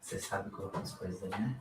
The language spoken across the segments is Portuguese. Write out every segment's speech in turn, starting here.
Você sabe colocar as coisas aí, né?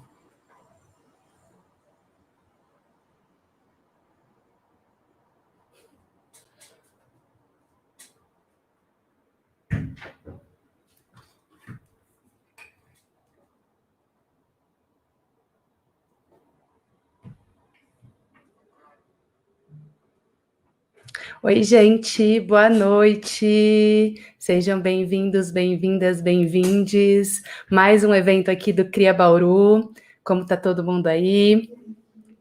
Oi, gente, boa noite. Sejam bem-vindos, bem-vindas, bem-vindes. Mais um evento aqui do Cria Bauru. Como tá todo mundo aí?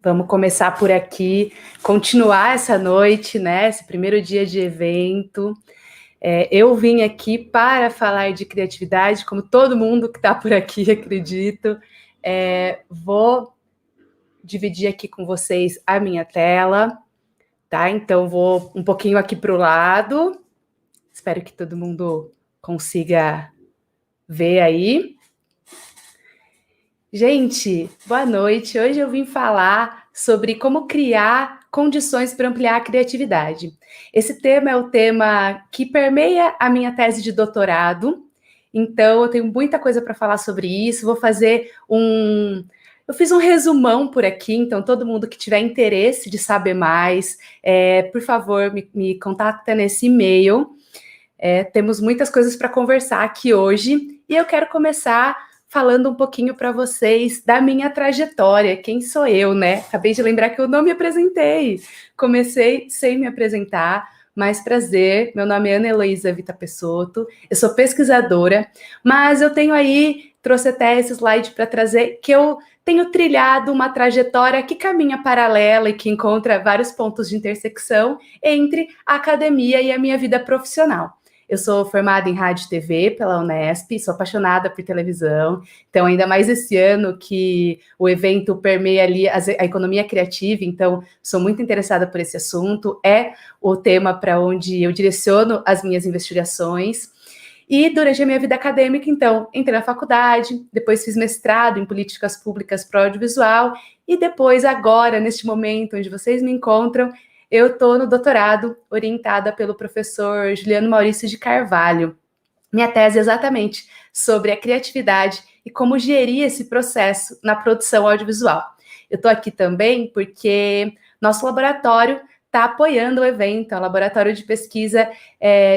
Vamos começar por aqui, continuar essa noite, né? Esse primeiro dia de evento. Eu vim aqui para falar de criatividade, como todo mundo que está por aqui, acredito. Vou dividir aqui com vocês a minha tela. Tá, então vou um pouquinho aqui para o lado. Espero que todo mundo consiga ver aí. Gente, boa noite. Hoje eu vim falar sobre como criar condições para ampliar a criatividade. Esse tema é o tema que permeia a minha tese de doutorado. Então, eu tenho muita coisa para falar sobre isso. Vou fazer Eu fiz um resumão por aqui, então todo mundo que tiver interesse de saber mais, por favor, me contacta nesse e-mail. Temos muitas coisas para conversar aqui hoje e eu quero começar falando um pouquinho para vocês da minha trajetória. Quem sou eu, né? Acabei de lembrar que eu não me apresentei. Comecei sem me apresentar. Mais prazer, meu nome é Ana Heloísa Vita Pessotto, eu sou pesquisadora, mas eu tenho aí, trouxe até esse slide para trazer, que eu tenho trilhado uma trajetória que caminha paralela e que encontra vários pontos de intersecção entre a academia e a minha vida profissional. Eu sou formada em rádio e TV pela Unesp, sou apaixonada por televisão, então ainda mais esse ano que o evento permeia ali a economia criativa, então sou muito interessada por esse assunto, é o tema para onde eu direciono as minhas investigações. E durante a minha vida acadêmica, então, entrei na faculdade, depois fiz mestrado em políticas públicas para o audiovisual, e depois, agora, neste momento onde vocês me encontram, eu estou no doutorado, orientada pelo professor Juliano Maurício de Carvalho. Minha tese é exatamente sobre a criatividade e como gerir esse processo na produção audiovisual. Eu estou aqui também porque nosso laboratório está apoiando o evento, é um laboratório de pesquisa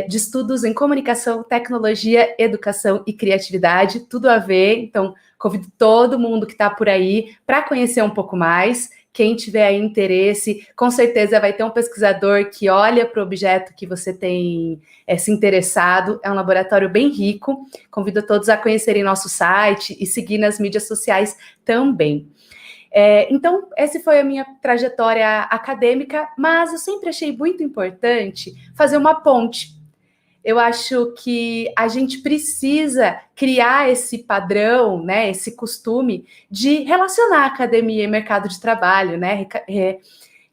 de estudos em comunicação, tecnologia, educação e criatividade, tudo a ver, então convido todo mundo que está por aí para conhecer um pouco mais. Quem tiver aí interesse, com certeza vai ter um pesquisador que olha para o objeto que você tem se interessado. É um laboratório bem rico. Convido todos a conhecerem nosso site e seguir nas mídias sociais também. Então, essa foi a minha trajetória acadêmica, mas eu sempre achei muito importante fazer uma ponte. Eu acho que a gente precisa criar esse padrão, né, esse costume de relacionar a academia e mercado de trabalho, né,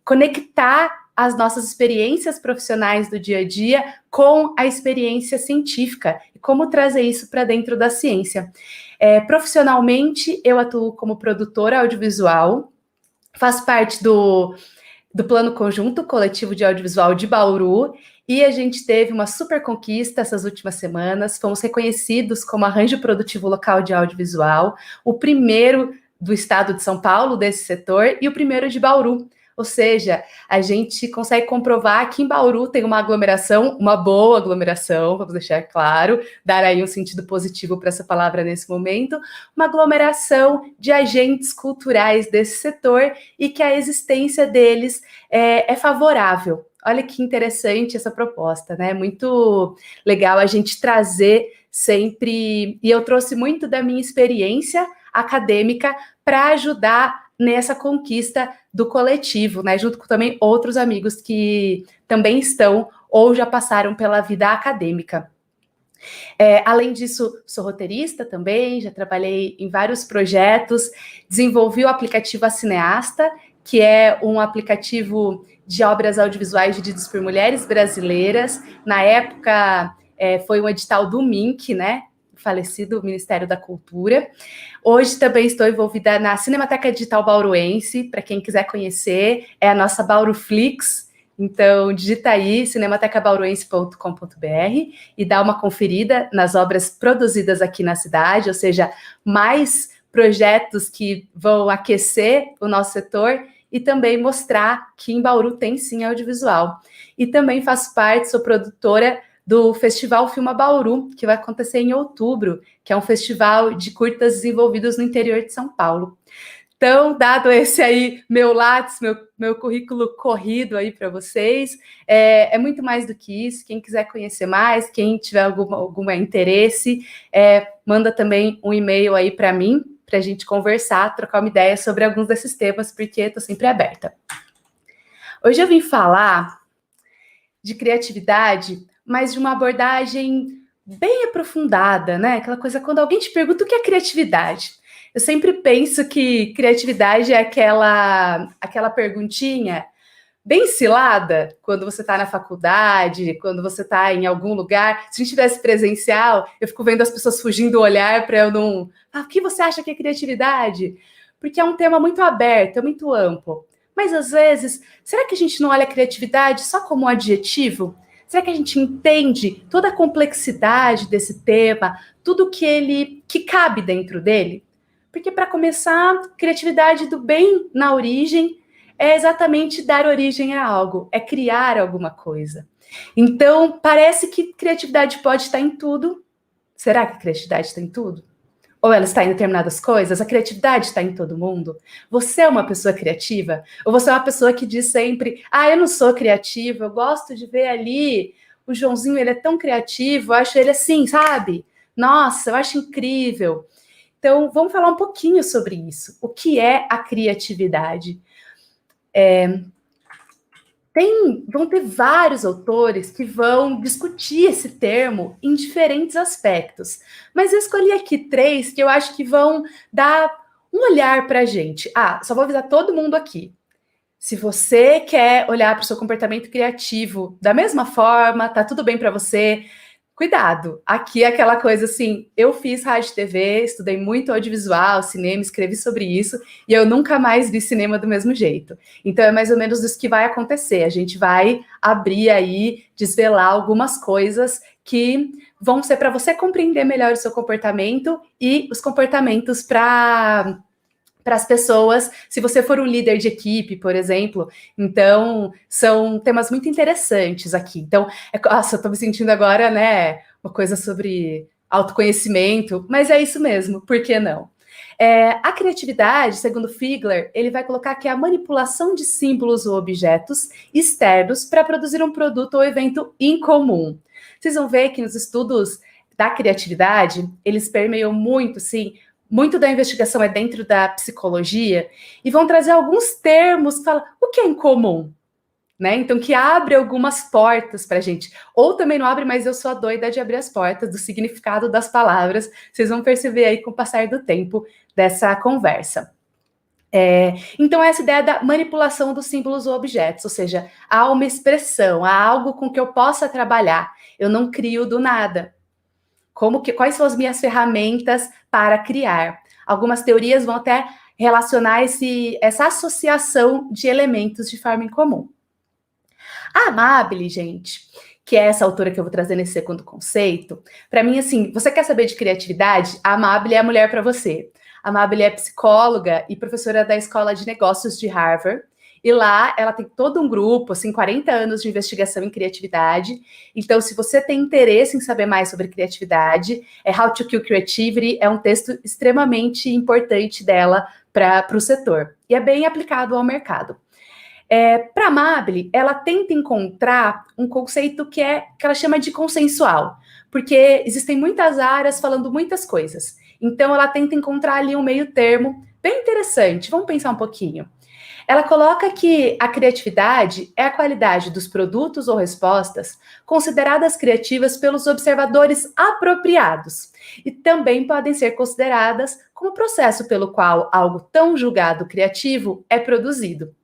conectar as nossas experiências profissionais do dia a dia com a experiência científica e como trazer isso para dentro da ciência. Profissionalmente, eu atuo como produtora audiovisual, faço parte do Plano Conjunto Coletivo de Audiovisual de Bauru, e a gente teve uma super conquista essas últimas semanas, fomos reconhecidos como arranjo produtivo local de audiovisual, o primeiro do estado de São Paulo desse setor e o primeiro de Bauru. Ou seja, a gente consegue comprovar que em Bauru tem uma aglomeração, uma boa aglomeração, vamos deixar claro, dar aí um sentido positivo para essa palavra nesse momento, uma aglomeração de agentes culturais desse setor e que a existência deles é favorável. Olha que interessante essa proposta, né? Muito legal a gente trazer sempre, e eu trouxe muito da minha experiência acadêmica para ajudar nessa conquista do coletivo, né? Junto com também outros amigos que também estão ou já passaram pela vida acadêmica. Além disso, sou roteirista também, já trabalhei em vários projetos, desenvolvi o aplicativo A Cineasta, que é um aplicativo de obras audiovisuais dirigidas por mulheres brasileiras. Na época, foi um edital do MINC, né? Falecido Ministério da Cultura. Hoje também estou envolvida na Cinemateca Digital Bauruense, para quem quiser conhecer, é a nossa Bauruflix, Então, digita aí cinematecabauruense.com.br e dá uma conferida nas obras produzidas aqui na cidade, ou seja, mais projetos que vão aquecer o nosso setor e também mostrar que em Bauru tem sim audiovisual. E também faço parte, sou produtora do Festival Filma Bauru, que vai acontecer em outubro, que é um festival de curtas desenvolvidos no interior de São Paulo. Então, dado esse aí, meu Lattes, meu currículo corrido aí para vocês, é muito mais do que isso. Quem quiser conhecer mais, quem tiver algum interesse, manda também um e-mail aí para mim, para a gente conversar, trocar uma ideia sobre alguns desses temas, porque estou sempre aberta. Hoje eu vim falar de criatividade, mas de uma abordagem bem aprofundada, né? Aquela coisa, quando alguém te pergunta o que é criatividade, eu sempre penso que criatividade é aquela perguntinha bem cilada, quando você está na faculdade, quando você está em algum lugar. Se a gente tivesse presencial, eu fico vendo as pessoas fugindo do olhar para eu não... o que você acha que é criatividade? Porque é um tema muito aberto, é muito amplo. Mas, às vezes, será que a gente não olha a criatividade só como um adjetivo? Será que a gente entende toda a complexidade desse tema, tudo que cabe dentro dele? Porque, para começar, criatividade do bem na origem é exatamente dar origem a algo, é criar alguma coisa. Então, parece que criatividade pode estar em tudo. Será que a criatividade está em tudo? Ou ela está em determinadas coisas? A criatividade está em todo mundo? Você é uma pessoa criativa? Ou você é uma pessoa que diz sempre, eu não sou criativa, eu gosto de ver ali, o Joãozinho, ele é tão criativo, eu acho ele assim, sabe? Nossa, eu acho incrível. Então, vamos falar um pouquinho sobre isso. O que é a criatividade? Vão ter vários autores que vão discutir esse termo em diferentes aspectos. Mas eu escolhi aqui 3 que eu acho que vão dar um olhar para a gente. Só vou avisar todo mundo aqui. Se você quer olhar para o seu comportamento criativo da mesma forma, tá tudo bem para você, cuidado. Aqui é aquela coisa assim, eu fiz rádio e TV, estudei muito audiovisual, cinema, escrevi sobre isso, e eu nunca mais vi cinema do mesmo jeito. Então é mais ou menos isso que vai acontecer. A gente vai abrir aí, desvelar algumas coisas que vão ser para você compreender melhor o seu comportamento e os comportamentos para as pessoas, se você for um líder de equipe, por exemplo. Então, são temas muito interessantes aqui. Então, eu tô me sentindo agora, né, uma coisa sobre autoconhecimento, mas é isso mesmo, por que não? A criatividade, segundo Figler, ele vai colocar que é a manipulação de símbolos ou objetos externos para produzir um produto ou evento incomum. Vocês vão ver que nos estudos da criatividade, eles permeiam muito, sim, muito da investigação é dentro da psicologia, e vão trazer alguns termos que falam o que é incomum, né? Então, que abre algumas portas para a gente. Ou também não abre, mas eu sou a doida de abrir as portas do significado das palavras. Vocês vão perceber aí com o passar do tempo dessa conversa. Então, essa ideia da manipulação dos símbolos ou objetos, ou seja, há uma expressão, há algo com que eu possa trabalhar. Eu não crio do nada. Quais são as minhas ferramentas para criar? Algumas teorias vão até relacionar essa associação de elementos de forma incomum. A Amabile, gente, que é essa autora que eu vou trazer nesse segundo conceito, para mim, assim, você quer saber de criatividade? A Amabile é a mulher para você. A Amabile é psicóloga e professora da Escola de Negócios de Harvard. E lá ela tem todo um grupo, assim, 40 anos de investigação em criatividade. Então, se você tem interesse em saber mais sobre criatividade, How to Kill Creativity é um texto extremamente importante dela para o setor. E é bem aplicado ao mercado. Para a Amabile, ela tenta encontrar um conceito que ela chama de consensual, porque existem muitas áreas falando muitas coisas. Então, ela tenta encontrar ali um meio termo bem interessante. Vamos pensar um pouquinho. Ela coloca que a criatividade é a qualidade dos produtos ou respostas consideradas criativas pelos observadores apropriados e também podem ser consideradas como o processo pelo qual algo tão julgado criativo é produzido.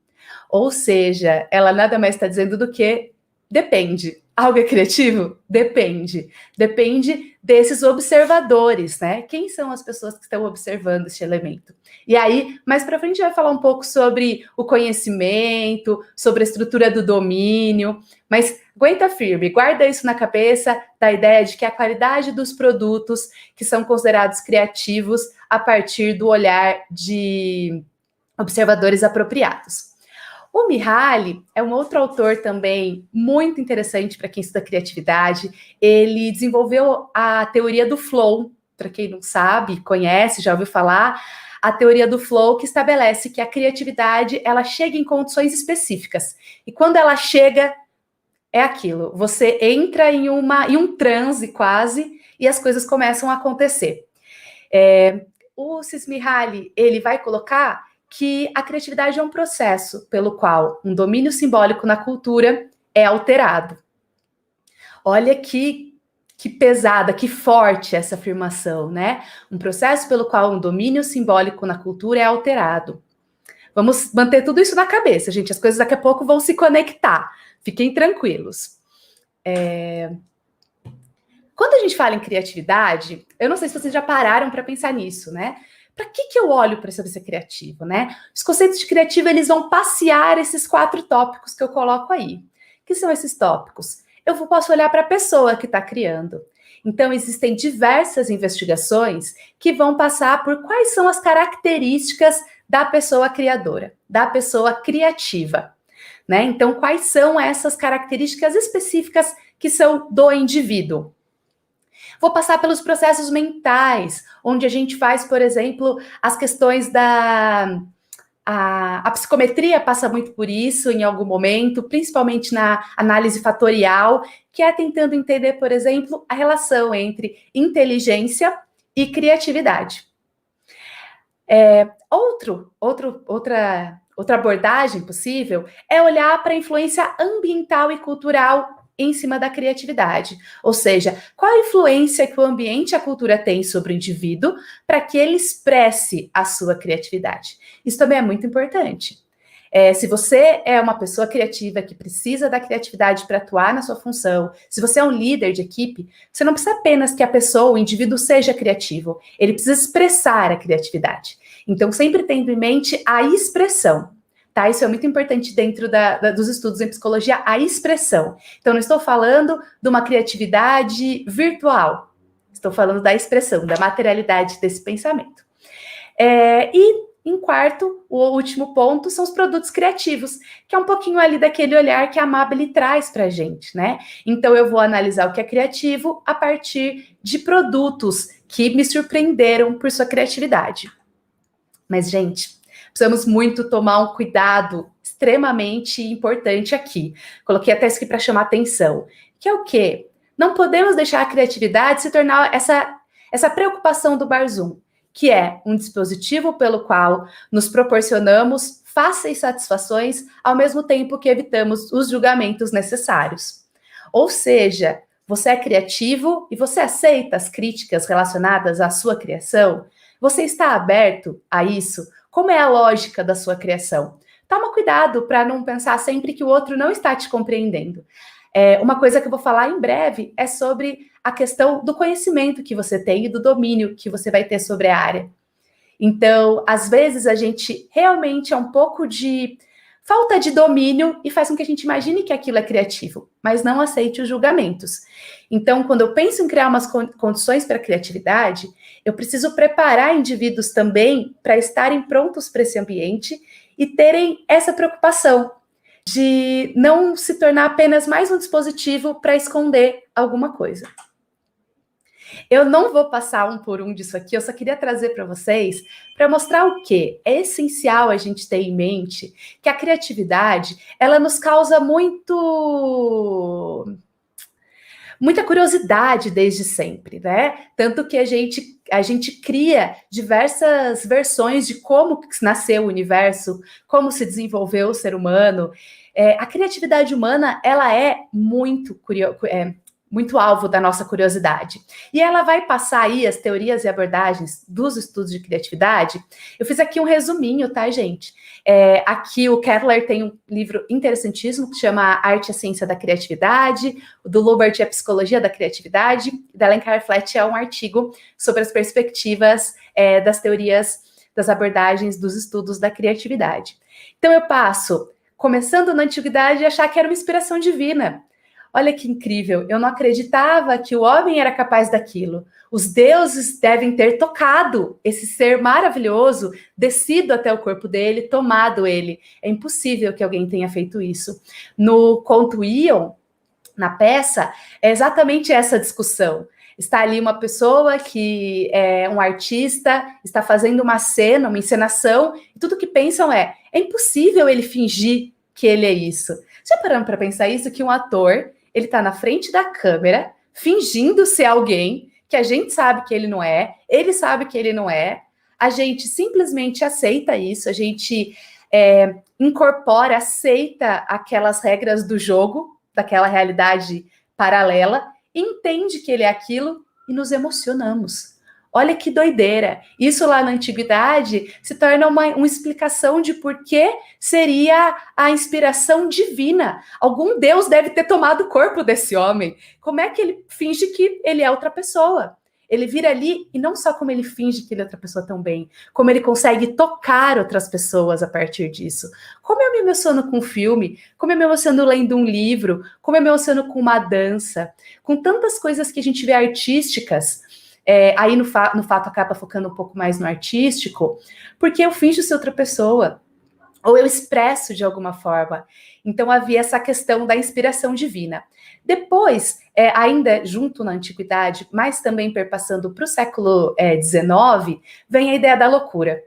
Ou seja, ela nada mais está dizendo do que Depende. Algo é criativo? Depende. Depende desses observadores, né? Quem são as pessoas que estão observando esse elemento? E aí, mais para frente, a gente vai falar um pouco sobre o conhecimento, sobre a estrutura do domínio, mas aguenta firme, guarda isso na cabeça, da ideia de que a qualidade dos produtos que são considerados criativos a partir do olhar de observadores apropriados. O Mihaly é um outro autor também muito interessante para quem estuda criatividade. Ele desenvolveu a teoria do flow, para quem não sabe, conhece, já ouviu falar, a teoria do flow que estabelece que a criatividade ela chega em condições específicas. E quando ela chega, é aquilo. Você entra em um transe quase e as coisas começam a acontecer. O Csikszentmihalyi, ele vai colocar que a criatividade é um processo pelo qual um domínio simbólico na cultura é alterado. Olha que pesada, que forte essa afirmação, né? Um processo pelo qual um domínio simbólico na cultura é alterado. Vamos manter tudo isso na cabeça, gente. As coisas daqui a pouco vão se conectar. Fiquem tranquilos. Quando a gente fala em criatividade, eu não sei se vocês já pararam para pensar nisso, né? Para que eu olho para saber ser criativo, né? Os conceitos de criativo, eles vão passear esses 4 tópicos que eu coloco aí. O que são esses tópicos? Eu posso olhar para a pessoa que está criando. Então, existem diversas investigações que vão passar por quais são as características da pessoa criadora, da pessoa criativa, né? Então, quais são essas características específicas que são do indivíduo? Vou passar pelos processos mentais, onde a gente faz, por exemplo, as questões da... A psicometria passa muito por isso em algum momento, principalmente na análise fatorial, que é tentando entender, por exemplo, a relação entre inteligência e criatividade. Outra abordagem possível é olhar para a influência ambiental e cultural em cima da criatividade, ou seja, qual a influência que o ambiente e a cultura tem sobre o indivíduo para que ele expresse a sua criatividade. Isso também é muito importante. Se você é uma pessoa criativa que precisa da criatividade para atuar na sua função, se você é um líder de equipe, você não precisa apenas que a pessoa, o indivíduo, seja criativo, ele precisa expressar a criatividade. Então, sempre tendo em mente a expressão. Tá, isso é muito importante dentro dos estudos em psicologia, a expressão. Então, não estou falando de uma criatividade virtual. Estou falando da expressão, da materialidade desse pensamento. E, em quarto, o último ponto, são os produtos criativos, que é um pouquinho ali daquele olhar que a Amabile traz para a gente, né? Então, eu vou analisar o que é criativo a partir de produtos que me surpreenderam por sua criatividade. Mas, gente... precisamos muito tomar um cuidado extremamente importante aqui. Coloquei até isso aqui para chamar atenção. Que é o quê? Não podemos deixar a criatividade se tornar essa preocupação do Barzun, que é um dispositivo pelo qual nos proporcionamos fáceis satisfações ao mesmo tempo que evitamos os julgamentos necessários. Ou seja, você é criativo e você aceita as críticas relacionadas à sua criação? Você está aberto a isso? Como é a lógica da sua criação? Toma cuidado para não pensar sempre que o outro não está te compreendendo. Uma coisa que eu vou falar em breve é sobre a questão do conhecimento que você tem e do domínio que você vai ter sobre a área. Então, às vezes, a gente realmente é um pouco de falta de domínio e faz com que a gente imagine que aquilo é criativo, mas não aceite os julgamentos. Então, quando eu penso em criar umas condições para a criatividade, eu preciso preparar indivíduos também para estarem prontos para esse ambiente e terem essa preocupação de não se tornar apenas mais um dispositivo para esconder alguma coisa. Eu não vou passar um por um disso aqui, eu só queria trazer para vocês para mostrar o quê? É essencial a gente ter em mente que a criatividade, ela nos causa muita curiosidade desde sempre, né? Tanto que a gente cria diversas versões de como nasceu o universo, como se desenvolveu o ser humano. A criatividade humana, ela é muito muito alvo da nossa curiosidade. E ela vai passar aí as teorias e abordagens dos estudos de criatividade. Eu fiz aqui um resuminho, tá, gente? Aqui o Kettler tem um livro interessantíssimo que chama Arte e a Ciência da Criatividade, o do Lubert é a Psicologia da Criatividade, da Alencar Flett é um artigo sobre as perspectivas das teorias, das abordagens dos estudos da criatividade. Então eu passo, começando na antiguidade, a achar que era uma inspiração divina. Olha que incrível, eu não acreditava que o homem era capaz daquilo. Os deuses devem ter tocado esse ser maravilhoso, descido até o corpo dele, tomado ele. É impossível que alguém tenha feito isso. No conto Ion, na peça, é exatamente essa discussão. Está ali uma pessoa que é um artista, está fazendo uma cena, uma encenação, e tudo que pensam é impossível ele fingir que ele é isso. Já parando para pensar isso, que um ator, ele está na frente da câmera, fingindo ser alguém que a gente sabe que ele não é, ele sabe que ele não é, a gente simplesmente aceita isso, a gente incorpora, aceita aquelas regras do jogo, daquela realidade paralela, entende que ele é aquilo e nos emocionamos. Olha que doideira. Isso lá na antiguidade se torna uma explicação de por que seria a inspiração divina. Algum deus deve ter tomado o corpo desse homem. Como é que ele finge que ele é outra pessoa? Ele vira ali, e não só como ele finge que ele é outra pessoa também, como ele consegue tocar outras pessoas a partir disso. Como eu me emociono com um filme, como eu me emociono lendo um livro, como eu me emociono com uma dança, com tantas coisas que a gente vê artísticas. Aí no fato acaba focando um pouco mais no artístico, porque eu finjo ser outra pessoa, ou eu expresso de alguma forma. Então havia essa questão da inspiração divina. Depois, ainda junto na antiguidade, mas também perpassando para o século XIX, vem a ideia da loucura.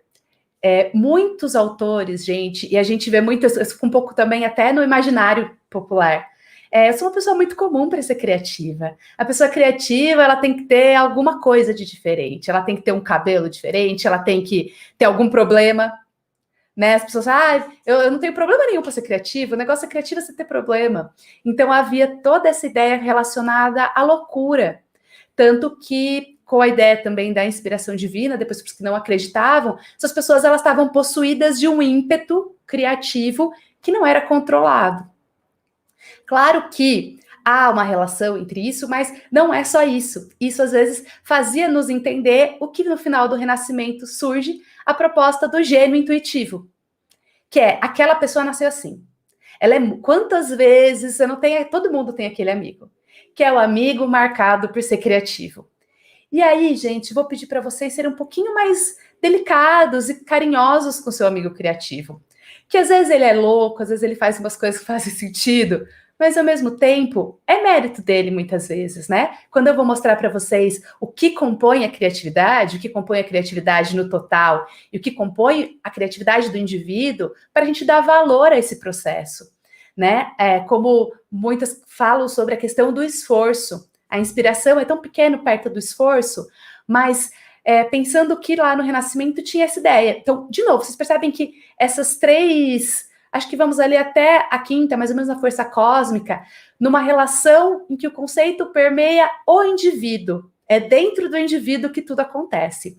Muitos autores, gente, e a gente vê muitas, um pouco também até no imaginário popular. Eu sou uma pessoa muito comum para ser criativa. A pessoa criativa, ela tem que ter alguma coisa de diferente. Ela tem que ter um cabelo diferente, ela tem que ter algum problema, né? As pessoas, eu não tenho problema nenhum para ser criativa, o negócio é criativo é você ter problema. Então, havia toda essa ideia relacionada à loucura. Tanto que, com a ideia também da inspiração divina, depois que não acreditavam, essas pessoas elas estavam possuídas de um ímpeto criativo que não era controlado. Claro que há uma relação entre isso, mas não é só isso. Isso, às vezes, fazia nos entender o que, no final do Renascimento, surge a proposta do gênio intuitivo, que é, aquela pessoa nasceu assim. Quantas vezes você não tem... Todo mundo tem aquele amigo, que é o amigo marcado por ser criativo. E aí, gente, vou pedir para vocês serem um pouquinho mais delicados e carinhosos com o seu amigo criativo. Que às vezes ele é louco, às vezes ele faz umas coisas que fazem sentido, mas ao mesmo tempo é mérito dele muitas vezes, né? Quando eu vou mostrar para vocês o que compõe a criatividade, o que compõe a criatividade no total e o que compõe a criatividade do indivíduo, para a gente dar valor a esse processo, né? Como muitas falam sobre a questão do esforço. A inspiração é tão pequena perto do esforço, mas pensando que lá no Renascimento tinha essa ideia. Então, de novo, vocês percebem que essas três... Acho que vamos ali até a quinta, mais ou menos a força cósmica, numa relação em que o conceito permeia o indivíduo. É dentro do indivíduo que tudo acontece.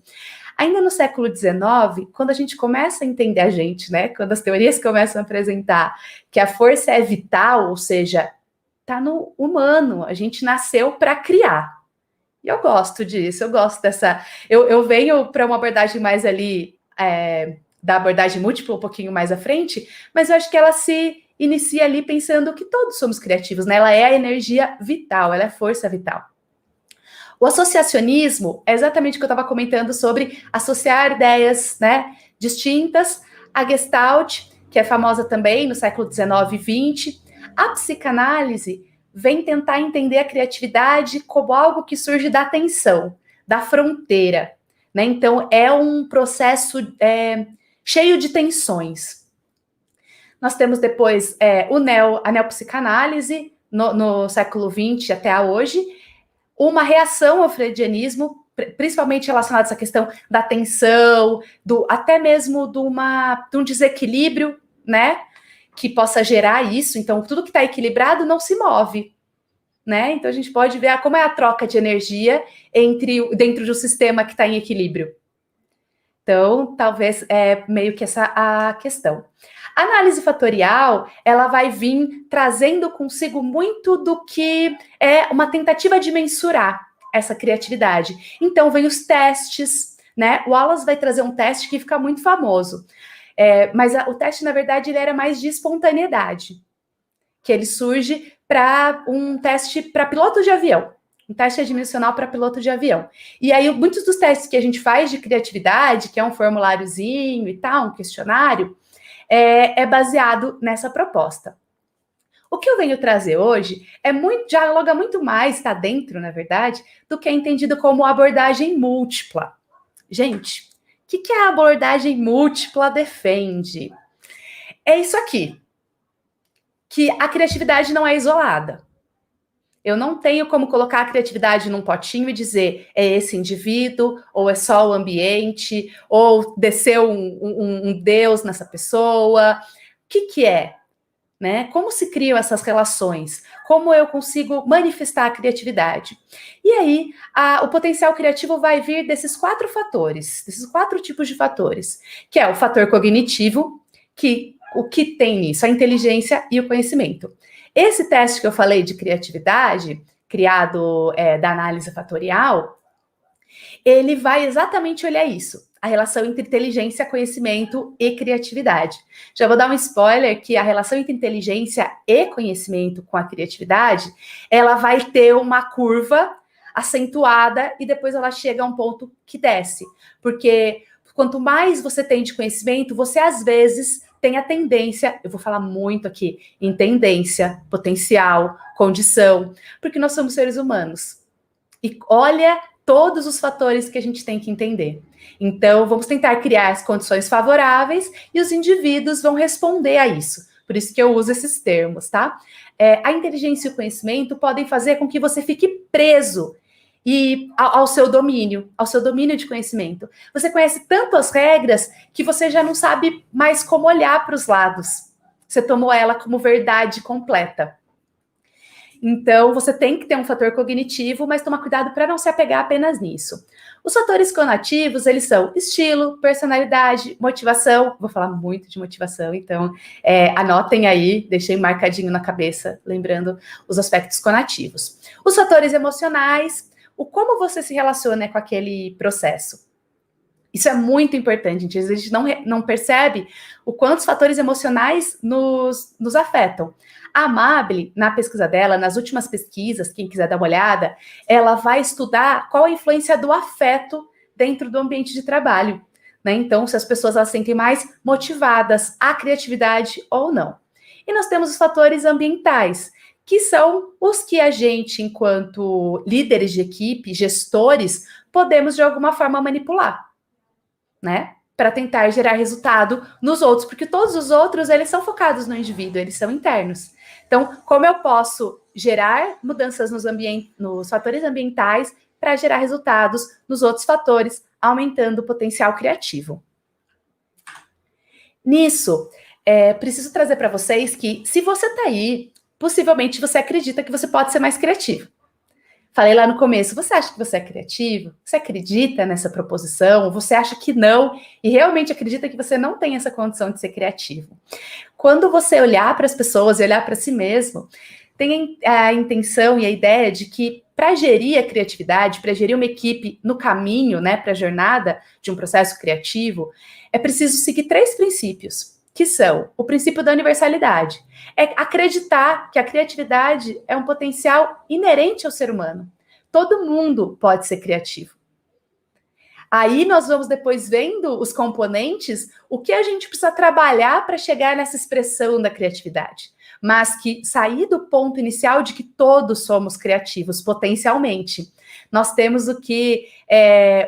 Ainda no século XIX, quando a gente começa a entender a gente, né? Quando as teorias começam a apresentar que a força é vital, ou seja, está no humano, a gente nasceu para criar. E eu gosto disso, eu gosto dessa... Eu venho para uma abordagem mais ali... da abordagem múltipla um pouquinho mais à frente, mas eu acho que ela se inicia ali pensando que todos somos criativos, né? Ela é a energia vital, ela é a força vital. O associacionismo é exatamente o que eu estava comentando sobre associar ideias, né, distintas. A Gestalt, que é famosa também no século XIX e XX. A psicanálise vem tentar entender a criatividade como algo que surge da tensão, da fronteira, né? Então, é um processo... cheio de tensões. Nós temos depois a neopsicanálise, no século XX até hoje, uma reação ao freudianismo, principalmente relacionada a essa questão da tensão, até mesmo de um desequilíbrio, né, que possa gerar isso. Então, tudo que está equilibrado não se move, né? Então a gente pode ver como é a troca de energia dentro de um sistema que está em equilíbrio. Então, talvez é meio que essa a questão. A análise fatorial, ela vai vir trazendo consigo muito do que é uma tentativa de mensurar essa criatividade. Então, vem os testes, né? O Wallace vai trazer um teste que fica muito famoso. Mas o teste, na verdade, ele era mais de espontaneidade, que ele surge para um teste para piloto de avião. Um teste admissional para piloto de avião. E aí, muitos dos testes que a gente faz de criatividade, que é um formuláriozinho e tal, um questionário, é baseado nessa proposta. O que eu venho trazer hoje dialoga muito mais, está dentro, na verdade, do que é entendido como abordagem múltipla. Gente, o que a abordagem múltipla defende? É isso aqui, que a criatividade não é isolada. Eu não tenho como colocar a criatividade num potinho e dizer é esse indivíduo, ou é só o ambiente, ou desceu um Deus nessa pessoa. O que é? Né? Como se criam essas relações? Como eu consigo manifestar a criatividade? E aí, o potencial criativo vai vir desses 4 fatores, desses 4 tipos de fatores, que é o fator cognitivo, o que tem nisso? A inteligência e o conhecimento. Esse teste que eu falei de criatividade, criado da análise fatorial, ele vai exatamente olhar isso, a relação entre inteligência, conhecimento e criatividade. Já vou dar um spoiler que a relação entre inteligência e conhecimento com a criatividade, ela vai ter uma curva acentuada e depois ela chega a um ponto que desce. Porque quanto mais você tem de conhecimento, você às vezes tem a tendência, eu vou falar muito aqui, em tendência, potencial, condição, porque nós somos seres humanos. E olha todos os fatores que a gente tem que entender. Então, vamos tentar criar as condições favoráveis e os indivíduos vão responder a isso. Por isso que eu uso esses termos, tá? A inteligência e o conhecimento podem fazer com que você fique preso ao seu domínio de conhecimento. Você conhece tanto as regras que você já não sabe mais como olhar para os lados. Você tomou ela como verdade completa. Então, você tem que ter um fator cognitivo, mas tomar cuidado para não se apegar apenas nisso. Os fatores conativos, eles são estilo, personalidade, motivação. Vou falar muito de motivação, então anotem aí, deixei marcadinho na cabeça, lembrando os aspectos conativos. Os fatores emocionais, como você se relaciona com aquele processo. Isso é muito importante, gente. Às vezes a gente não percebe o quanto os fatores emocionais nos afetam. A Amable, na pesquisa dela, nas últimas pesquisas, quem quiser dar uma olhada, ela vai estudar qual a influência do afeto dentro do ambiente de trabalho, né? Então, se as pessoas elas sentem mais motivadas à criatividade ou não. E nós temos os fatores ambientais, que são os que a gente, enquanto líderes de equipe, gestores, podemos de alguma forma manipular, né? Para tentar gerar resultado nos outros, porque todos os outros, eles são focados no indivíduo, eles são internos. Então, como eu posso gerar mudanças nos fatores ambientais para gerar resultados nos outros fatores, aumentando o potencial criativo? Nisso, preciso trazer para vocês que, se você está aí, possivelmente você acredita que você pode ser mais criativo. Falei lá no começo, você acha que você é criativo? Você acredita nessa proposição? Você acha que não? E realmente acredita que você não tem essa condição de ser criativo? Quando você olhar para as pessoas e olhar para si mesmo, tem a intenção e a ideia de que para gerir a criatividade, para gerir uma equipe no caminho, né, para a jornada de um processo criativo, é preciso seguir 3 princípios, que são o princípio da universalidade. É acreditar que a criatividade é um potencial inerente ao ser humano. Todo mundo pode ser criativo. Aí nós vamos depois vendo os componentes, o que a gente precisa trabalhar para chegar nessa expressão da criatividade. Mas que sair do ponto inicial de que todos somos criativos potencialmente. Nós temos o que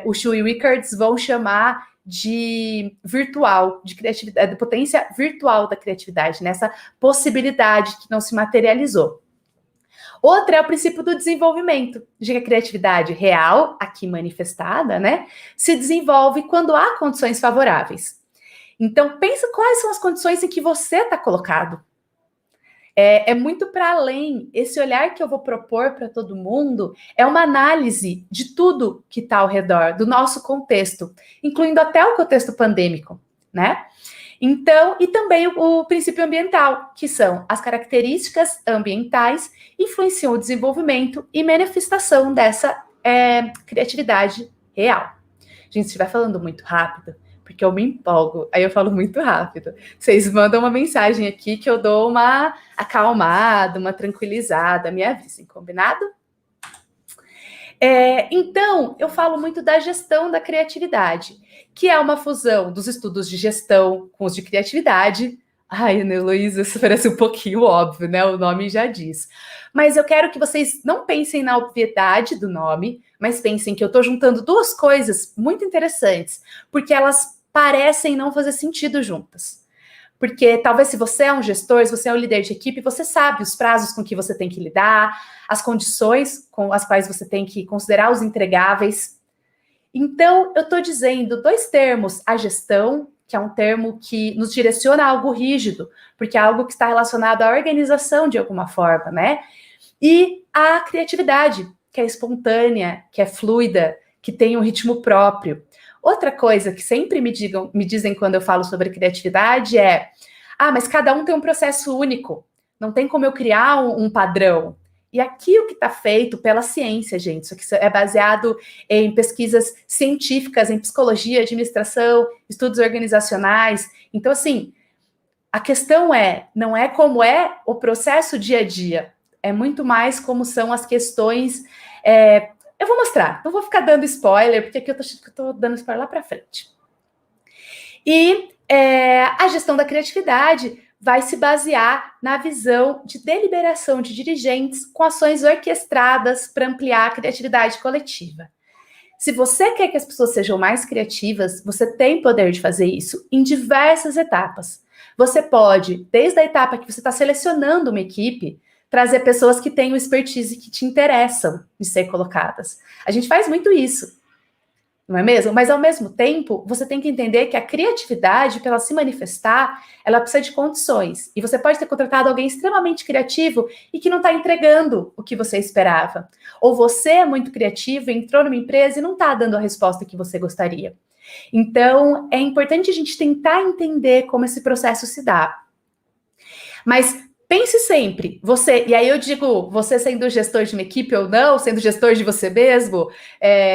o Shu e Rickards vão chamar de virtual, de criatividade, de potência virtual da criatividade, nessa possibilidade que não se materializou. Outra é o princípio do desenvolvimento, de que a criatividade real, aqui manifestada, né, se desenvolve quando há condições favoráveis. Então, pensa quais são as condições em que você está colocado. É muito para além. Esse olhar que eu vou propor para todo mundo é uma análise de tudo que está ao redor, do nosso contexto, incluindo até o contexto pandêmico, né? Então, e também o princípio ambiental, que são as características ambientais influenciam o desenvolvimento e manifestação dessa criatividade real. Gente, se estiver falando muito rápido, porque eu me empolgo, aí eu falo muito rápido. Vocês mandam uma mensagem aqui que eu dou uma acalmada, uma tranquilizada, me avisem, combinado? Então, eu falo muito da gestão da criatividade, que é uma fusão dos estudos de gestão com os de criatividade. Ai, Ana Heloísa, isso parece um pouquinho óbvio, né? O nome já diz. Mas eu quero que vocês não pensem na obviedade do nome, mas pensem que eu estou juntando duas coisas muito interessantes, porque elas parecem não fazer sentido juntas. Porque talvez se você é um gestor, se você é um líder de equipe, você sabe os prazos com que você tem que lidar, as condições com as quais você tem que considerar os entregáveis. Então, eu estou dizendo dois termos: a gestão, que é um termo que nos direciona a algo rígido, porque é algo que está relacionado à organização de alguma forma, né? E a criatividade, que é espontânea, que é fluida, que tem um ritmo próprio. Outra coisa que sempre me dizem quando eu falo sobre criatividade é: mas cada um tem um processo único, não tem como eu criar um padrão. E aqui o que está feito pela ciência, gente, isso aqui é baseado em pesquisas científicas, em psicologia, administração, estudos organizacionais. Então, assim, a questão não é como é o processo dia a dia, é muito mais como são as questões. Eu vou mostrar, não vou ficar dando spoiler, porque aqui eu estou dando spoiler lá para frente. E a gestão da criatividade vai se basear na visão de deliberação de dirigentes com ações orquestradas para ampliar a criatividade coletiva. Se você quer que as pessoas sejam mais criativas, você tem poder de fazer isso em diversas etapas. Você pode, desde a etapa que você está selecionando uma equipe, trazer pessoas que têm o expertise que te interessam de ser colocadas. A gente faz muito isso, não é mesmo? Mas, ao mesmo tempo, você tem que entender que a criatividade, para ela se manifestar, ela precisa de condições. E você pode ter contratado alguém extremamente criativo e que não está entregando o que você esperava. Ou você é muito criativo, entrou numa empresa e não está dando a resposta que você gostaria. Então, é importante a gente tentar entender como esse processo se dá. Mas pense sempre, e aí eu digo, você sendo gestor de uma equipe ou não, sendo gestor de você mesmo,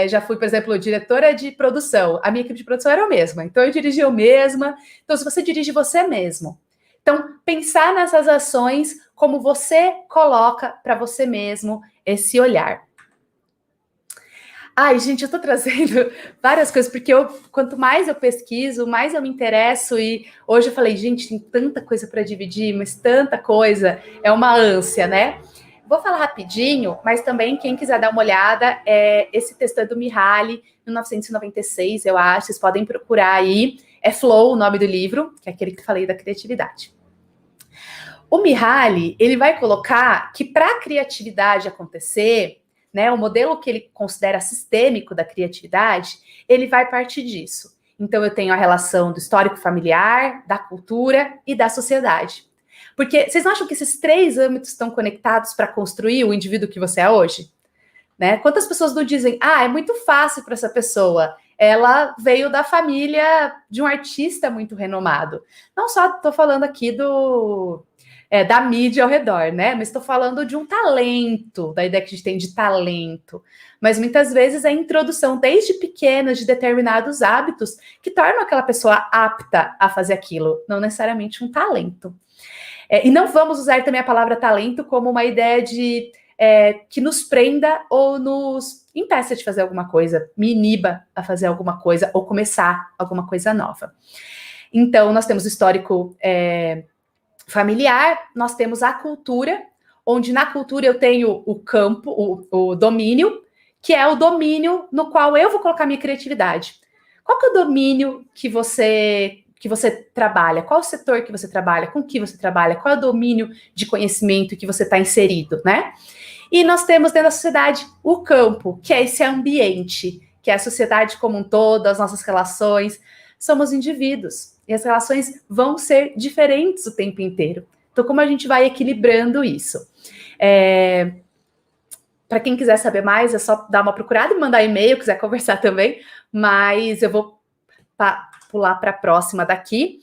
já fui, por exemplo, diretora de produção, a minha equipe de produção era a mesma, então eu dirigi eu mesma, então se você dirige você mesmo, então pensar nessas ações como você coloca para você mesmo esse olhar. Ai, gente, eu tô trazendo várias coisas, porque quanto mais eu pesquiso, mais eu me interesso, e hoje eu falei, gente, tem tanta coisa para dividir, mas tanta coisa, é uma ânsia, né? Vou falar rapidinho, mas também quem quiser dar uma olhada, esse texto é do Mihaly, 1996, eu acho, vocês podem procurar aí, é Flow o nome do livro, que é aquele que eu falei da criatividade. O Mihaly, ele vai colocar que para a criatividade acontecer, né, o modelo que ele considera sistêmico da criatividade, ele vai partir disso. Então, eu tenho a relação do histórico familiar, da cultura e da sociedade. Porque vocês não acham que esses três âmbitos estão conectados para construir o indivíduo que você é hoje? Né? Quantas pessoas não dizem, é muito fácil para essa pessoa, ela veio da família de um artista muito renomado. Não só estou falando aqui da mídia ao redor, né? Mas estou falando de um talento, da ideia que a gente tem de talento. Mas muitas vezes é a introdução desde pequena de determinados hábitos que tornam aquela pessoa apta a fazer aquilo, não necessariamente um talento. E não vamos usar também a palavra talento como uma ideia de que nos prenda ou nos impeça de fazer alguma coisa, me iniba a fazer alguma coisa ou começar alguma coisa nova. Então, nós temos o histórico familiar, nós temos a cultura, onde na cultura eu tenho o campo, o domínio, que é o domínio no qual eu vou colocar minha criatividade. Qual que é o domínio que você trabalha? Qual o setor que você trabalha? Com que você trabalha? Qual é o domínio de conhecimento que você está inserido, né? E nós temos dentro da sociedade o campo, que é esse ambiente, que é a sociedade como um todo, as nossas relações. Somos indivíduos. E as relações vão ser diferentes o tempo inteiro. Então, como a gente vai equilibrando isso? Para quem quiser saber mais, é só dar uma procurada e mandar e-mail, quiser conversar também, mas eu vou pular para a próxima daqui,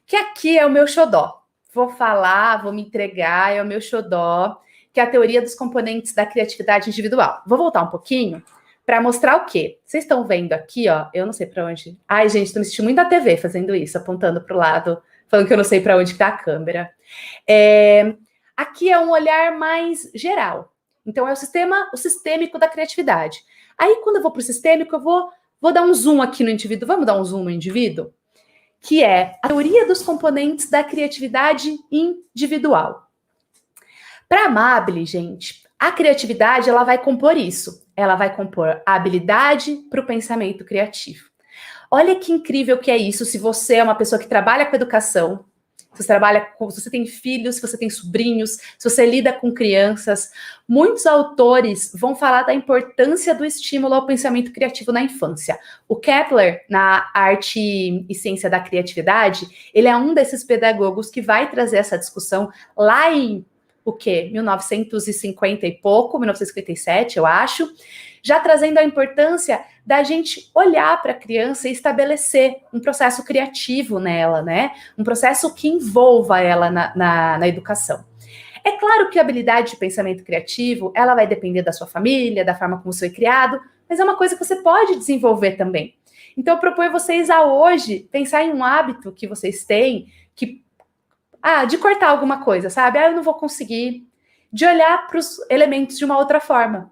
que aqui é o meu xodó. Vou falar, vou me entregar, é o meu xodó, que é a teoria dos componentes da criatividade individual. Vou voltar um pouquinho para mostrar o quê? Vocês estão vendo aqui, ó, eu não sei para onde... Ai, gente, estou me assistindo muito na TV fazendo isso, apontando para o lado, falando que eu não sei para onde está a câmera. Aqui é um olhar mais geral. Então, é o sistêmico da criatividade. Aí, quando eu vou para o sistêmico, eu vou dar um zoom aqui no indivíduo. Vamos dar um zoom no indivíduo? Que é a teoria dos componentes da criatividade individual. Para a Amabile, gente, a criatividade, ela vai compor isso. Ela vai compor a habilidade para o pensamento criativo. Olha que incrível que é isso, se você é uma pessoa que trabalha com educação, se você tem filhos, se você tem sobrinhos, se você lida com crianças, muitos autores vão falar da importância do estímulo ao pensamento criativo na infância. O Kepler, na Arte e Ciência da Criatividade, ele é um desses pedagogos que vai trazer essa discussão lá em, 1950 e pouco, 1957, eu acho, já trazendo a importância da gente olhar para a criança e estabelecer um processo criativo nela, né? Um processo que envolva ela na educação. É claro que a habilidade de pensamento criativo, ela vai depender da sua família, da forma como você foi criado, mas é uma coisa que você pode desenvolver também. Então, eu proponho vocês a hoje pensar em um hábito que vocês têm, de cortar alguma coisa, sabe? Eu não vou conseguir. De olhar para os elementos de uma outra forma.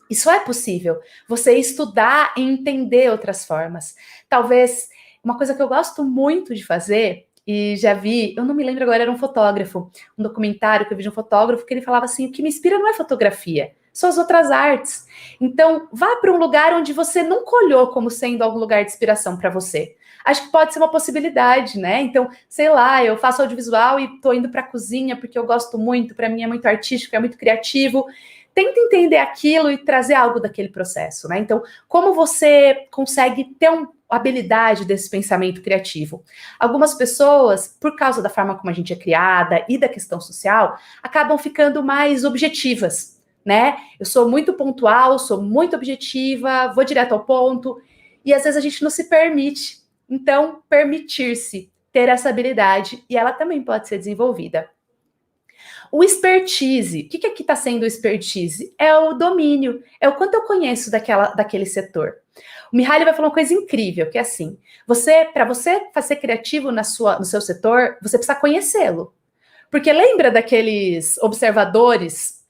Isso é possível. Você estudar e entender outras formas. Talvez, uma coisa que eu gosto muito de fazer, e já vi, eu não me lembro agora, era um fotógrafo, um documentário que eu vi de um fotógrafo, que ele falava assim, o que me inspira não é fotografia, são as outras artes. Então, vá para um lugar onde você nunca olhou como sendo algum lugar de inspiração para você. Acho que pode ser uma possibilidade, né? Então, sei lá, eu faço audiovisual e tô indo para a cozinha porque eu gosto muito, para mim é muito artístico, é muito criativo. Tenta entender aquilo e trazer algo daquele processo, né? Então, como você consegue ter uma habilidade desse pensamento criativo? Algumas pessoas, por causa da forma como a gente é criada e da questão social, acabam ficando mais objetivas, né? Eu sou muito pontual, sou muito objetiva, vou direto ao ponto, e às vezes a gente não se permite. Então, permitir-se ter essa habilidade, e ela também pode ser desenvolvida. O expertise, o que aqui está sendo o expertise? É o domínio, é o quanto eu conheço daquele setor. O Mihaly vai falar uma coisa incrível, que é assim, para você ser criativo no seu setor, você precisa conhecê-lo. Porque lembra daqueles observadores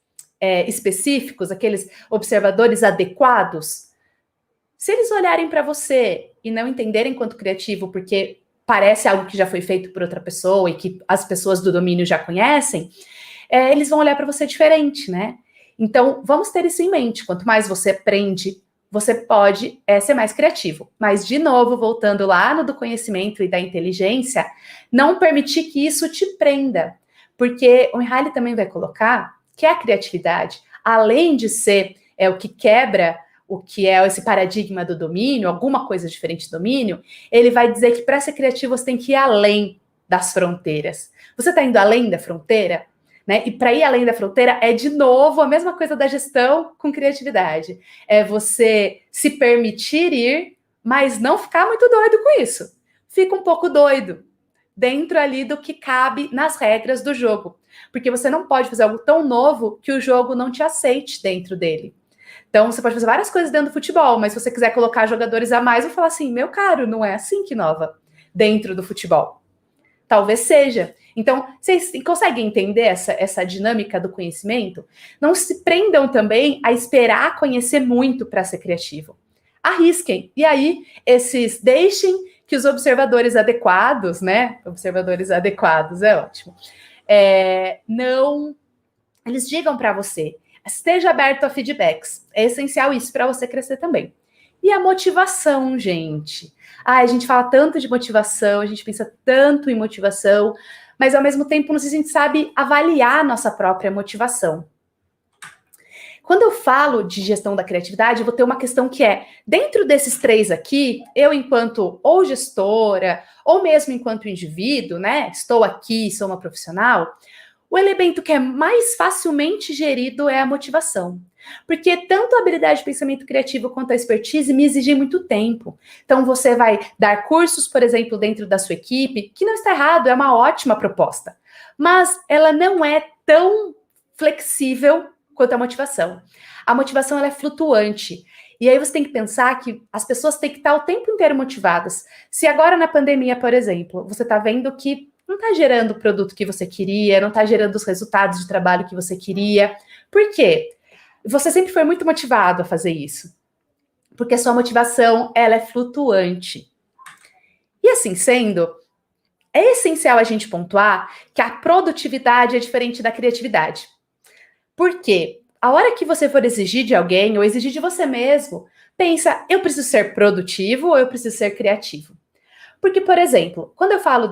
específicos, aqueles observadores adequados? Se eles olharem para você e não entenderem quanto criativo, porque parece algo que já foi feito por outra pessoa e que as pessoas do domínio já conhecem, eles vão olhar para você diferente, né? Então, vamos ter isso em mente. Quanto mais você aprende, você pode ser mais criativo. Mas, de novo, voltando lá no do conhecimento e da inteligência, não permitir que isso te prenda. Porque o Mihaly também vai colocar que a criatividade, além de ser o que quebra o que é esse paradigma do domínio, alguma coisa diferente do domínio, ele vai dizer que para ser criativo você tem que ir além das fronteiras. Você está indo além da fronteira? Né? E para ir além da fronteira é, de novo, a mesma coisa da gestão com criatividade. É você se permitir ir, mas não ficar muito doido com isso. Fica um pouco doido, dentro ali do que cabe nas regras do jogo. Porque você não pode fazer algo tão novo que o jogo não te aceite dentro dele. Então, você pode fazer várias coisas dentro do futebol, mas se você quiser colocar jogadores a mais, eu vou falar assim, meu caro, não é assim que inova dentro do futebol. Talvez seja. Então, vocês conseguem entender essa dinâmica do conhecimento? Não se prendam também a esperar conhecer muito para ser criativo. Arrisquem. E aí, deixem que os observadores adequados, né? Observadores adequados, é ótimo. Eles digam para você. Esteja aberto a feedbacks. É essencial isso para você crescer também. E a motivação, gente. A gente fala tanto de motivação, a gente pensa tanto em motivação, mas ao mesmo tempo a gente sabe avaliar a nossa própria motivação. Quando eu falo de gestão da criatividade, eu vou ter uma questão que é, dentro desses 3 aqui, eu enquanto ou gestora, ou mesmo enquanto indivíduo, né, estou aqui, sou uma profissional, o elemento que é mais facilmente gerido é a motivação. Porque tanto a habilidade de pensamento criativo quanto a expertise me exigem muito tempo. Então, você vai dar cursos, por exemplo, dentro da sua equipe, que não está errado, é uma ótima proposta. Mas ela não é tão flexível quanto a motivação. A motivação ela é flutuante. E aí você tem que pensar que as pessoas têm que estar o tempo inteiro motivadas. Se agora na pandemia, por exemplo, você está vendo que não está gerando o produto que você queria, não está gerando os resultados de trabalho que você queria. Por quê? Você sempre foi muito motivado a fazer isso. Porque a sua motivação, ela é flutuante. E assim sendo, é essencial a gente pontuar que a produtividade é diferente da criatividade. Por quê? A hora que você for exigir de alguém ou exigir de você mesmo, pensa, eu preciso ser produtivo ou eu preciso ser criativo? Porque, por exemplo, quando eu falo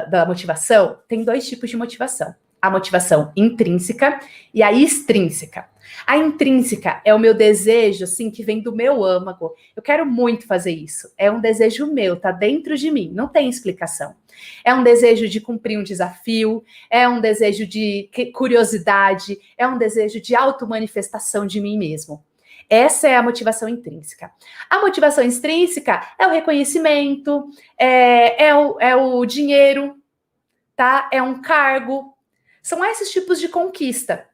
da motivação, tem 2 tipos de motivação. A motivação intrínseca e a extrínseca. A intrínseca é o meu desejo, assim, que vem do meu âmago. Eu quero muito fazer isso. É um desejo meu, tá dentro de mim, não tem explicação. É um desejo de cumprir um desafio, é um desejo de curiosidade, é um desejo de automanifestação de mim mesmo. Essa é a motivação intrínseca. A motivação extrínseca é o reconhecimento, é o dinheiro, tá? É um cargo. São esses tipos de conquista.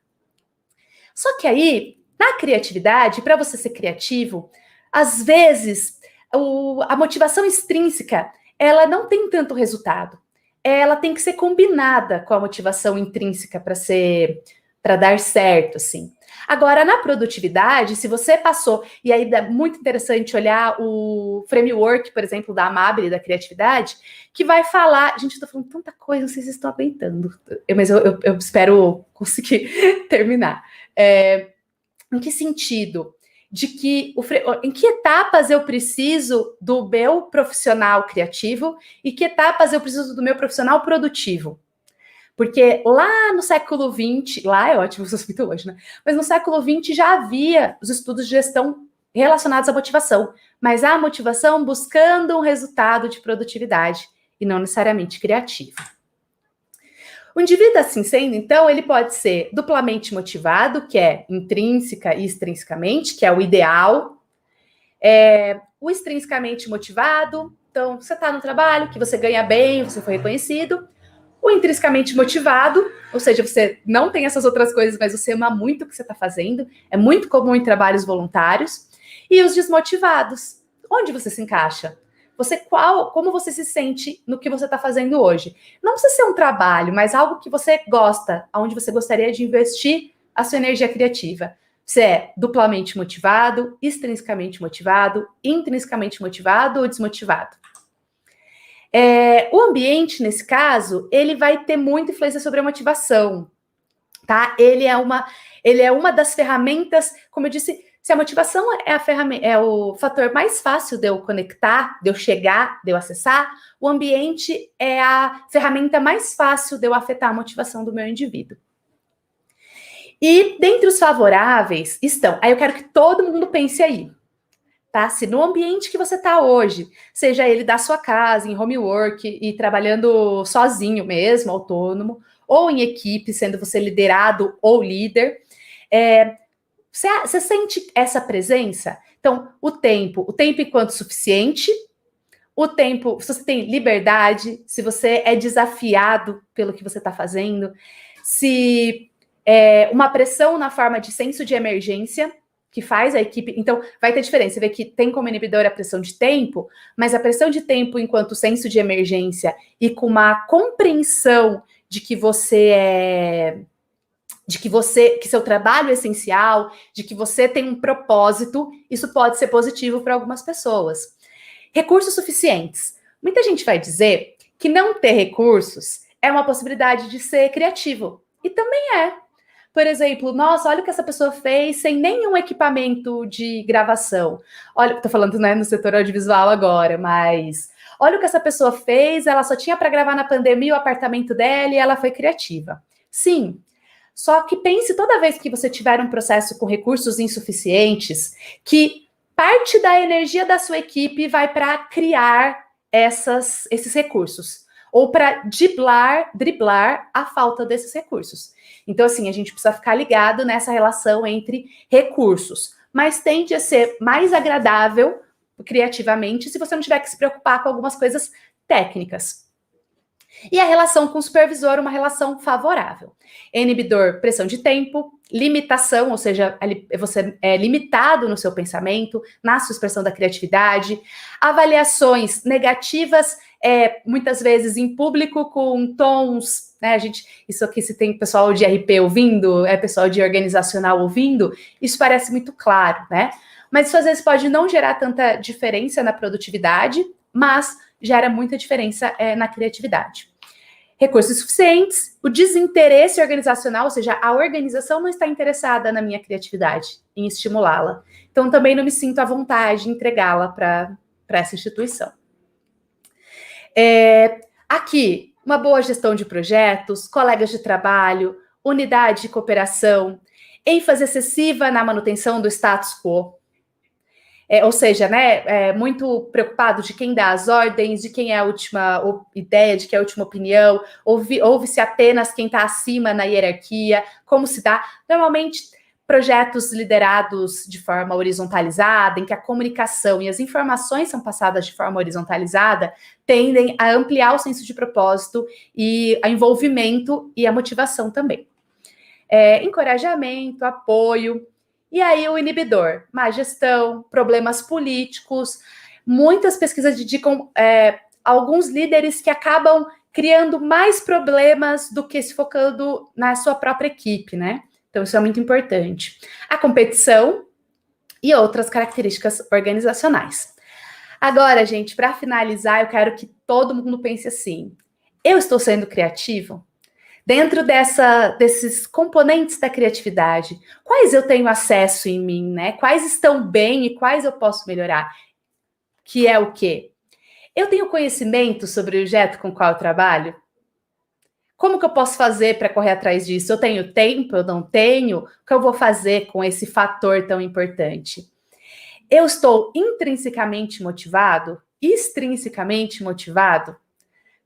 Só que aí, na criatividade, para você ser criativo, às vezes, a motivação extrínseca, ela não tem tanto resultado. Ela tem que ser combinada com a motivação intrínseca para dar certo, assim. Agora, na produtividade, se você passou, e aí é muito interessante olhar o framework, por exemplo, da Amabile, da criatividade, que vai falar, gente, eu tô falando tanta coisa, não sei se vocês estão aguentando, mas eu espero conseguir terminar. Em que sentido? De que em que etapas eu preciso do meu profissional criativo e que etapas eu preciso do meu profissional produtivo? Porque lá no século XX, lá é ótimo, vocês muito longe, né? Mas no século XX já havia os estudos de gestão relacionados à motivação, mas a motivação buscando um resultado de produtividade e não necessariamente criativo. O indivíduo assim sendo, então, ele pode ser duplamente motivado, que é intrínseca e extrinsecamente, que é o ideal. O extrinsecamente motivado, então, você está no trabalho, que você ganha bem, você foi reconhecido. O intrinsecamente motivado, ou seja, você não tem essas outras coisas, mas você ama muito o que você está fazendo. É muito comum em trabalhos voluntários. E os desmotivados, onde você se encaixa? Como você se sente no que você está fazendo hoje? Não precisa ser um trabalho, mas algo que você gosta, onde você gostaria de investir a sua energia criativa. Você é duplamente motivado, extrinsecamente motivado, intrinsecamente motivado ou desmotivado? O ambiente, nesse caso, ele vai ter muita influência sobre a motivação, tá? Ele é uma das ferramentas, como eu disse, se a motivação é a ferramenta, é o fator mais fácil de eu conectar, de eu chegar, de eu acessar, o ambiente é a ferramenta mais fácil de eu afetar a motivação do meu indivíduo. E dentre os favoráveis estão, aí eu quero que todo mundo pense aí, tá? Se no ambiente que você está hoje, seja ele da sua casa, em homework e trabalhando sozinho mesmo, autônomo, ou em equipe, sendo você liderado ou líder, você sente essa presença? Então, o tempo enquanto suficiente, o tempo, se você tem liberdade, se você é desafiado pelo que você está fazendo, se uma pressão na forma de senso de emergência, que faz a equipe. Então, vai ter diferença. Você vê que tem como inibidor a pressão de tempo, mas a pressão de tempo enquanto senso de emergência e com uma compreensão de que que seu trabalho é essencial, de que você tem um propósito, isso pode ser positivo para algumas pessoas. Recursos suficientes. Muita gente vai dizer que não ter recursos é uma possibilidade de ser criativo. E também é. Por exemplo, nossa, olha o que essa pessoa fez sem nenhum equipamento de gravação. Olha, tô falando, né, no setor audiovisual agora, mas olha o que essa pessoa fez, ela só tinha para gravar na pandemia o apartamento dela e ela foi criativa. Sim, Só que pense toda vez que você tiver um processo com recursos insuficientes, que parte da energia da sua equipe vai para criar esses recursos, ou para driblar a falta desses recursos. Então, assim, a gente precisa ficar ligado nessa relação entre recursos, mas tende a ser mais agradável criativamente se você não tiver que se preocupar com algumas coisas técnicas. E a relação com o supervisor, uma relação favorável. Inibidor, pressão de tempo, limitação, ou seja, você é limitado no seu pensamento, na sua expressão da criatividade, avaliações negativas, muitas vezes em público, com tons, né, isso aqui, se tem pessoal de RP ouvindo, pessoal de organizacional ouvindo, isso parece muito claro, né? Mas isso às vezes pode não gerar tanta diferença na produtividade, mas gera muita diferença na criatividade. Recursos suficientes, o desinteresse organizacional, ou seja, a organização não está interessada na minha criatividade, em estimulá-la. Então, também não me sinto à vontade de entregá-la para essa instituição. Aqui, uma boa gestão de projetos, colegas de trabalho, unidade de cooperação, ênfase excessiva na manutenção do status quo. Ou seja, né, muito preocupado de quem dá as ordens, de quem é a última ideia, de quem é a última opinião, ouve-se apenas quem está acima na hierarquia, como se dá. Normalmente, projetos liderados de forma horizontalizada, em que a comunicação e as informações são passadas de forma horizontalizada, tendem a ampliar o senso de propósito e o envolvimento e a motivação também. Encorajamento, apoio. E aí o inibidor, má gestão, problemas políticos, muitas pesquisas indicam alguns líderes que acabam criando mais problemas do que se focando na sua própria equipe, né? Então isso é muito importante. A competição e outras características organizacionais. Agora, gente, para finalizar, eu quero que todo mundo pense assim: eu estou sendo criativo? Dentro desses componentes da criatividade, quais eu tenho acesso em mim, né? Quais estão bem e quais eu posso melhorar? Que é o quê? Eu tenho conhecimento sobre o objeto com o qual eu trabalho? Como que eu posso fazer para correr atrás disso? Eu tenho tempo? Eu não tenho? O que eu vou fazer com esse fator tão importante? Eu estou intrinsecamente motivado? Extrinsecamente motivado?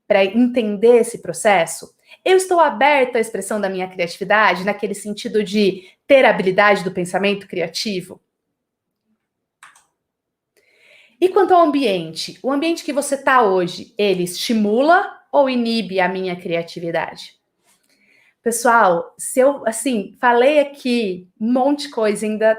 Para entender esse processo? Eu estou aberto à expressão da minha criatividade, naquele sentido de ter habilidade do pensamento criativo? E quanto ao ambiente? O ambiente que você está hoje, ele estimula ou inibe a minha criatividade? Pessoal, se eu, assim, falei aqui um monte de coisa, ainda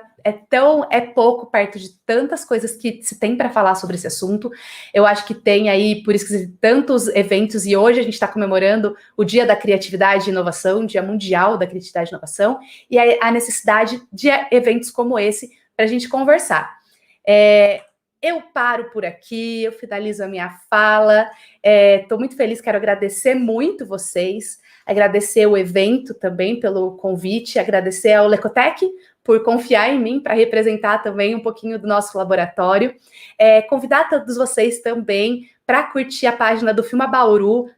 é pouco perto de tantas coisas que se tem para falar sobre esse assunto. Eu acho que tem aí, por isso que tem tantos eventos, e hoje a gente está comemorando o Dia da Criatividade e Inovação, Dia Mundial da Criatividade e Inovação, e a necessidade de eventos como esse para a gente conversar. Eu paro por aqui, eu finalizo a minha fala. Estou muito feliz, quero agradecer muito vocês, agradecer o evento também pelo convite, agradecer ao Lecotec por confiar em mim para representar também um pouquinho do nosso laboratório. Convidar todos vocês também para curtir a página do Filmabauru,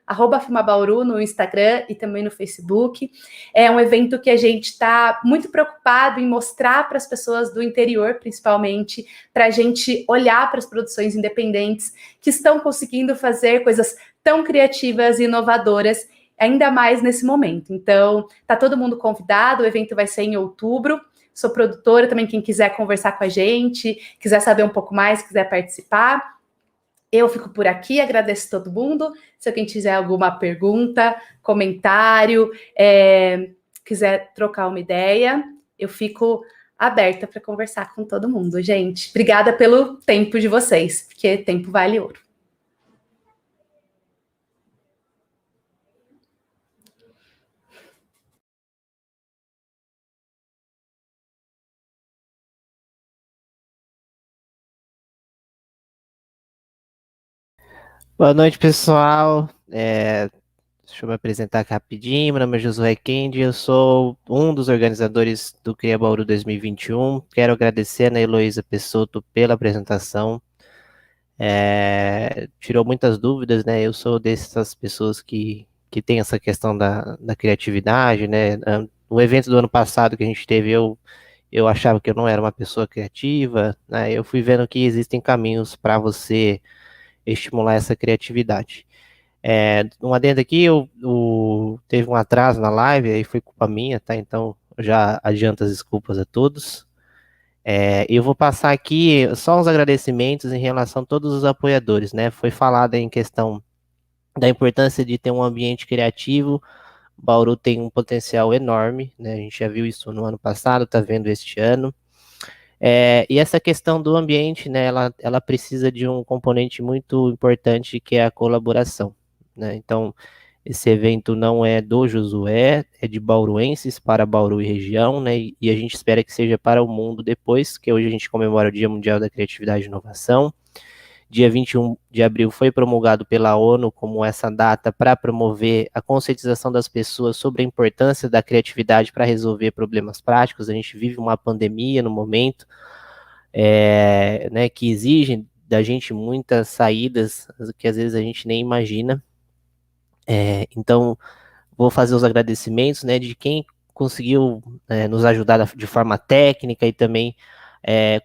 @Filmabauru no Instagram e também no Facebook. É um evento que a gente está muito preocupado em mostrar para as pessoas do interior, principalmente, para a gente olhar para as produções independentes que estão conseguindo fazer coisas tão criativas e inovadoras, ainda mais nesse momento. Então, tá todo mundo convidado, o evento vai ser em outubro. Sou produtora também, quem quiser conversar com a gente, quiser saber um pouco mais, quiser participar. Eu fico por aqui, agradeço todo mundo. Se alguém tiver alguma pergunta, comentário, quiser trocar uma ideia, eu fico aberta para conversar com todo mundo, gente. Obrigada pelo tempo de vocês, porque tempo vale ouro. Boa noite, pessoal. Deixa eu me apresentar aqui rapidinho. Meu nome é Josué Kendi, eu sou um dos organizadores do Cria Bauru 2021. Quero agradecer a Ana Heloísa Pessotto pela apresentação. Tirou muitas dúvidas, né? Eu sou dessas pessoas que tem essa questão da criatividade, né? no evento do ano passado que a gente teve, eu achava que eu não era uma pessoa criativa, né? Eu fui vendo que existem caminhos para você estimular essa criatividade. Um adendo aqui, teve um atraso na live, aí foi culpa minha, tá? Então, eu já adianto as desculpas a todos. Eu vou passar aqui só uns agradecimentos em relação a todos os apoiadores, né? Foi falado em questão da importância de ter um ambiente criativo. Bauru tem um potencial enorme, né? A gente já viu isso no ano passado, tá vendo este ano. E essa questão do ambiente, né? Ela precisa de um componente muito importante que é a colaboração, né? Então, esse evento não é do Josué, é de bauruenses para Bauru e região, né? E a gente espera que seja para o mundo depois, que hoje a gente comemora o Dia Mundial da Criatividade e Inovação. Dia 21 de abril foi promulgado pela ONU como essa data para promover a conscientização das pessoas sobre a importância da criatividade para resolver problemas práticos. A gente vive uma pandemia no momento, né, que exigem da gente muitas saídas que às vezes a gente nem imagina. Então, vou fazer os agradecimentos, né, de quem conseguiu nos ajudar de forma técnica e também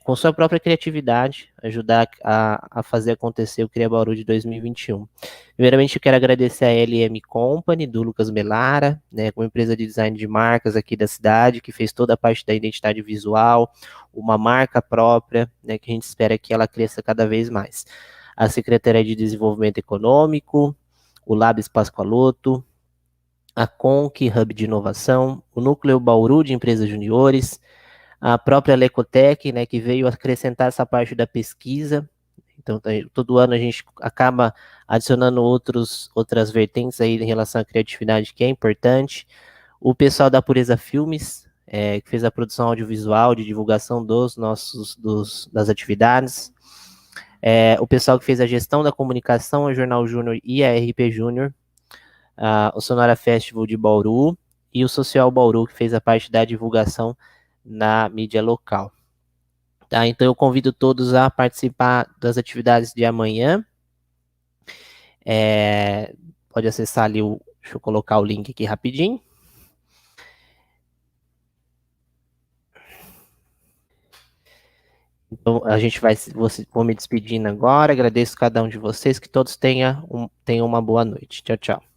com sua própria criatividade, ajudar a fazer acontecer o Cria Bauru de 2021. Primeiramente, eu quero agradecer a LM Company, do Lucas Melara, né, uma empresa de design de marcas aqui da cidade, que fez toda a parte da identidade visual, uma marca própria, né, que a gente espera que ela cresça cada vez mais. A Secretaria de Desenvolvimento Econômico, o Labs Pascoaloto, a Conc, Hub de Inovação, o Núcleo Bauru de Empresas Juniores, a própria Lecotec, né, que veio acrescentar essa parte da pesquisa. Então, todo ano a gente acaba adicionando outras vertentes aí em relação à criatividade, que é importante. O pessoal da Pureza Filmes, que fez a produção audiovisual de divulgação das atividades. O pessoal que fez a gestão da comunicação, a Jornal Júnior e a RP Júnior. O Sonora Festival de Bauru e o Social Bauru, que fez a parte da divulgação na mídia local. Tá? Então eu convido todos a participar das atividades de amanhã. Pode acessar ali deixa eu colocar o link aqui rapidinho. Então a gente vou me despedindo agora, agradeço cada um de vocês, que todos tenham uma boa noite. Tchau, tchau.